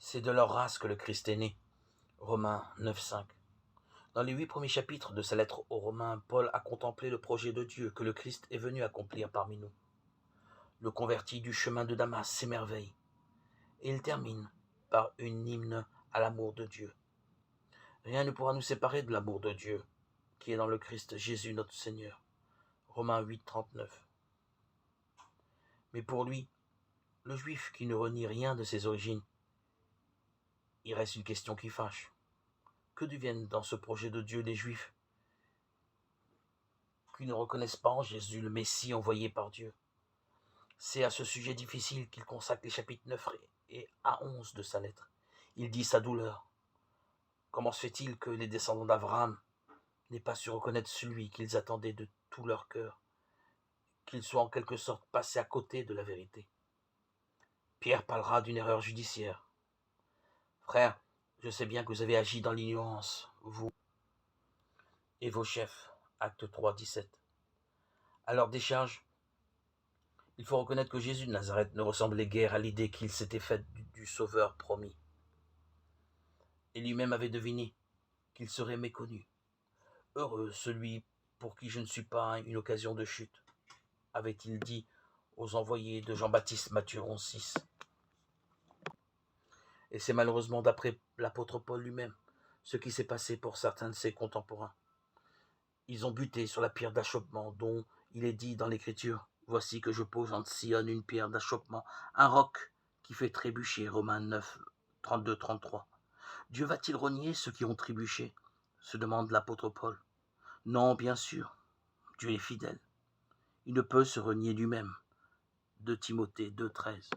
C'est de leur race que le Christ est né. Romains 9,5. Dans les 8 premiers chapitres de sa lettre aux Romains, Paul a contemplé le projet de Dieu que le Christ est venu accomplir parmi nous. Le converti du chemin de Damas s'émerveille, et il termine par une hymne à l'amour de Dieu. Rien ne pourra nous séparer de l'amour de Dieu, qui est dans le Christ Jésus notre Seigneur. Romains 8, 39. Mais pour lui, le juif qui ne renie rien de ses origines, il reste une question qui fâche. Que deviennent dans ce projet de Dieu les juifs qui ne reconnaissent pas en Jésus le Messie envoyé par Dieu? C'est à ce sujet difficile qu'il consacre les chapitres 9 et à 11 de sa lettre. Il dit sa douleur. Comment se fait-il que les descendants d'Abraham n'aient pas su reconnaître celui qu'ils attendaient de tout leur cœur, qu'ils soient en quelque sorte passés à côté de la vérité? Pierre parlera d'une erreur judiciaire. Frère, je sais bien que vous avez agi dans l'ignorance, vous et vos chefs. Acte 3, 17. À leur décharge, il faut reconnaître que Jésus de Nazareth ne ressemblait guère à l'idée qu'il s'était faite du Sauveur promis. Et lui-même avait deviné qu'il serait méconnu. Heureux celui pour qui je ne suis pas une occasion de chute, avait-il dit aux envoyés de Jean-Baptiste, Matthieu 11,6. Et c'est malheureusement d'après l'apôtre Paul lui-même ce qui s'est passé pour certains de ses contemporains. Ils ont buté sur la pierre d'achoppement dont il est dit dans l'Écriture: voici que je pose en Sion une pierre d'achoppement, un roc qui fait trébucher. Romains 9, 32-33. Dieu va-t-il renier ceux qui ont trébuché, se demande l'apôtre Paul. Non, bien sûr, Dieu est fidèle. Il ne peut se renier lui-même. 2 Timothée 2, 13.